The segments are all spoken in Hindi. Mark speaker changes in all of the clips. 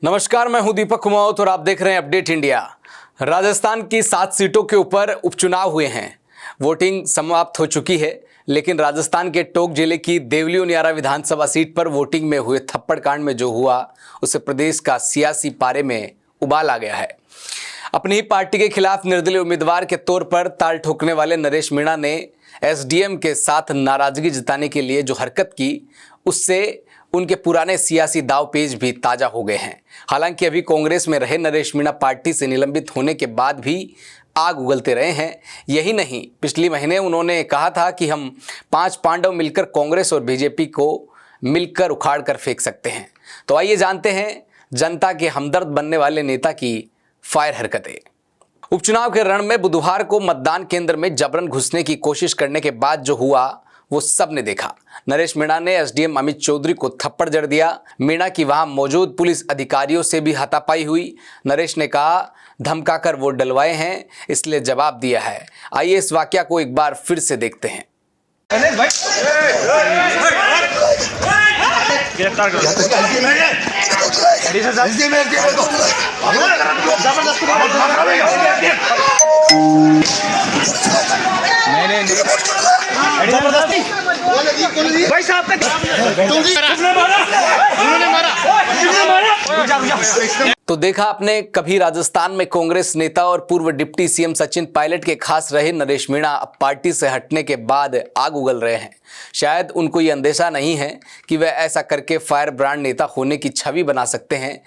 Speaker 1: नमस्कार, मैं हूं दीपक कुमावत और आप देख रहे हैं अपडेट इंडिया। राजस्थान की 7 सीटों के ऊपर उपचुनाव हुए हैं। वोटिंग समाप्त हो चुकी है, लेकिन राजस्थान के टोंक जिले की देवली उनियारा विधानसभा सीट पर वोटिंग में हुए थप्पड़ कांड में जो हुआ, उससे प्रदेश का सियासी पारे में उबाल आ गया है। अपनी ही पार्टी के खिलाफ निर्दलीय उम्मीदवार के तौर पर ताल ठोकने वाले नरेश मीणा ने एसडीएम के साथ नाराजगी जताने के लिए जो हरकत की, उससे उनके पुराने सियासी दावपेच भी ताजा हो गए हैं। हालांकि अभी कांग्रेस में रहे नरेश मीणा पार्टी से निलंबित होने के बाद भी आग उगलते रहे हैं। यही नहीं, पिछले महीने उन्होंने कहा था कि हम 5 पांडव मिलकर कांग्रेस और बीजेपी को मिलकर उखाड़ कर फेंक सकते हैं। तो आइए जानते हैं जनता के हमदर्द बनने वाले नेता की फायर हरकतें। उपचुनाव के रण में बुधवार को मतदान केंद्र में जबरन घुसने की कोशिश करने के बाद जो हुआ वो सब ने देखा। नरेश मीणा ने एसडीएम अमित चौधरी को थप्पड़ जड़ दिया। मीणा की वहां मौजूद पुलिस अधिकारियों से भी हाथापाई हुई। नरेश ने कहा धमकाकर वोट डलवाए हैं, इसलिए जवाब दिया है। आइए इस वाकया को एक बार फिर से देखते हैं।
Speaker 2: गिरफ्तार करो। भाई साहब
Speaker 1: तो देखा आपने, कभी राजस्थान में कांग्रेस नेता और पूर्व डिप्टी सीएम सचिन पायलट के खास रहे नरेश मीणा अब पार्टी से हटने के बाद आग उगल रहे हैं। शायद उनको ये अंदेशा नहीं है कि वह ऐसा करके फायर ब्रांड नेता होने की छवि बना सकते हैं।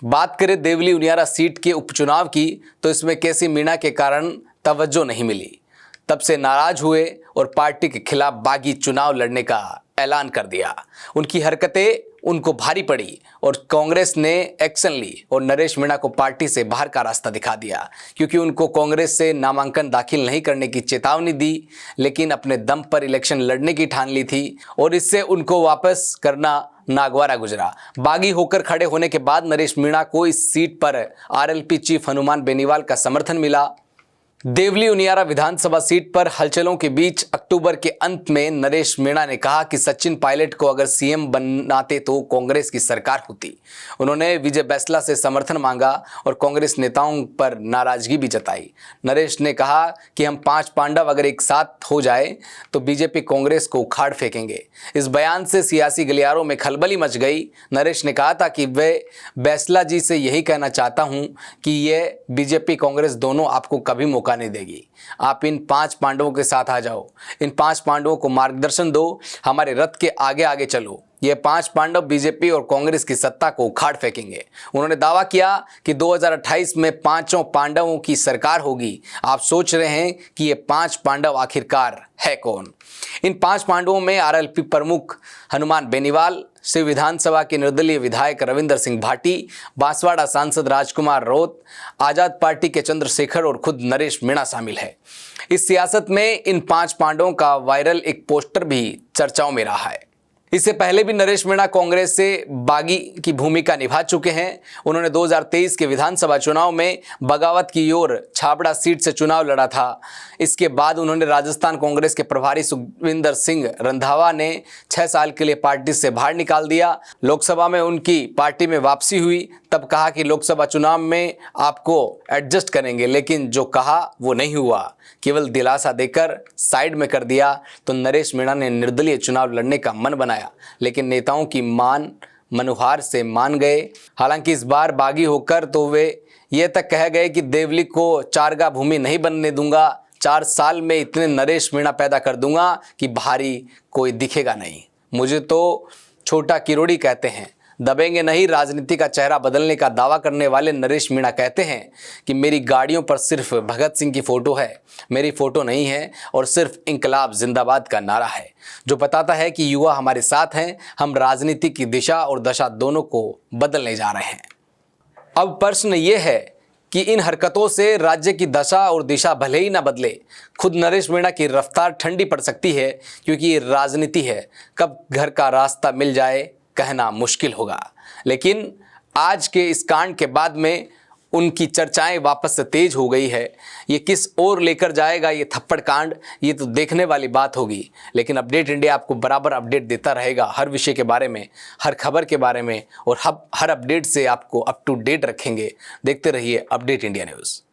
Speaker 1: बात करें देवली उनियारा सीट के उपचुनाव की, तो इसमें केसी मीणा के कारण तवज्जो नहीं मिली। तब से नाराज हुए और पार्टी के खिलाफ बागी चुनाव लड़ने का ऐलान कर दिया। उनकी हरकतें उनको भारी पड़ी और कांग्रेस ने एक्शन ली और नरेश मीणा को पार्टी से बाहर का रास्ता दिखा दिया, क्योंकि उनको कांग्रेस से नामांकन दाखिल नहीं करने की चेतावनी दी, लेकिन अपने दम पर इलेक्शन लड़ने की ठान ली थी और इससे उनको वापस करना नागवारा गुजरा। बागी होकर खड़े होने के बाद नरेश मीणा को इस सीट पर आरएलपी चीफ हनुमान बेनीवाल का समर्थन मिला। देवली उनियारा विधानसभा सीट पर हलचलों के बीच अक्टूबर के अंत में नरेश मीणा ने कहा कि सचिन पायलट को अगर सीएम बनाते तो कांग्रेस की सरकार होती। उन्होंने विजय बैंसला से समर्थन मांगा और कांग्रेस नेताओं पर नाराजगी भी जताई। नरेश ने कहा कि हम 5 पांडव अगर एक साथ हो जाए तो बीजेपी कांग्रेस को उखाड़ फेंकेंगे। इस बयान से सियासी गलियारों में खलबली मच गई। नरेश ने कहा था कि वह बैंसला जी से यही कहना चाहता हूं कि ये बीजेपी कांग्रेस दोनों आपको कभी मौका नहीं देगी। आप इन 5 पांडवों के साथ आ जाओ, इन 5 पांडवों को मार्गदर्शन दो, हमारे रथ के आगे आगे चलो। ये 5 पांडव बीजेपी और कांग्रेस की सत्ता को उखाड़ फेंकेंगे। उन्होंने दावा किया कि 2028 में 5 पांडवों की सरकार होगी। आप सोच रहे हैं कि ये 5 पांडव आखिरकार है कौन? इन 5 पांडवों में आरएलपी प्रमुख हनुमान बेनीवाल, शिव विधानसभा के निर्दलीय विधायक रविंद्र सिंह भाटी, बांसवाड़ा सांसद राजकुमार रोत, आजाद पार्टी के चंद्रशेखर और खुद नरेश मीणा शामिल है। इस सियासत में इन 5 पांडवों का वायरल एक पोस्टर भी चर्चाओं में रहा है। इससे पहले भी नरेश मीणा कांग्रेस से बागी की भूमिका निभा चुके हैं। उन्होंने 2023 के विधानसभा चुनाव में बगावत की ओर छाबड़ा सीट से चुनाव लड़ा था। इसके बाद उन्होंने राजस्थान कांग्रेस के प्रभारी सुखविंदर सिंह रंधावा ने 6 साल के लिए पार्टी से बाहर निकाल दिया। लोकसभा में उनकी पार्टी में वापसी हुई, तब कहा कि लोकसभा चुनाव में आपको एडजस्ट करेंगे, लेकिन जो कहा वो नहीं हुआ, केवल दिलासा देकर साइड में कर दिया। तो नरेश मीणा ने निर्दलीय चुनाव लड़ने का मन बनाया, लेकिन नेताओं की मनुहार से मान गए। हालांकि इस बार बागी होकर तो वे ये तक कह गए कि देवली को चारगा भूमि नहीं बनने दूंगा। 4 साल में इतने नरेश मीणा पैदा कर दूंगा कि भारी कोई दिखेगा नहीं। मुझे तो छोटा किरोड़ी कहते हैं, दबेंगे नहीं। राजनीति का चेहरा बदलने का दावा करने वाले नरेश मीणा कहते हैं कि मेरी गाड़ियों पर सिर्फ भगत सिंह की फोटो है, मेरी फोटो नहीं है, और सिर्फ इंकलाब जिंदाबाद का नारा है, जो बताता है कि युवा हमारे साथ हैं। हम राजनीति की दिशा और दशा दोनों को बदलने जा रहे हैं। अब प्रश्न ये है कि इन हरकतों से राज्य की दशा और दिशा भले ही ना बदले, खुद नरेश मीणा की रफ्तार ठंडी पड़ सकती है, क्योंकि ये राजनीति है। कब घर का रास्ता मिल जाए कहना मुश्किल होगा। लेकिन आज के इस कांड के बाद में उनकी चर्चाएं वापस से तेज हो गई है। ये किस ओर लेकर जाएगा ये थप्पड़ कांड, ये तो देखने वाली बात होगी। लेकिन अपडेट इंडिया आपको बराबर अपडेट देता रहेगा हर विषय के बारे में, हर खबर के बारे में, और हर अपडेट से आपको अप टू डेट रखेंगे। देखते रहिए अपडेट इंडिया न्यूज़।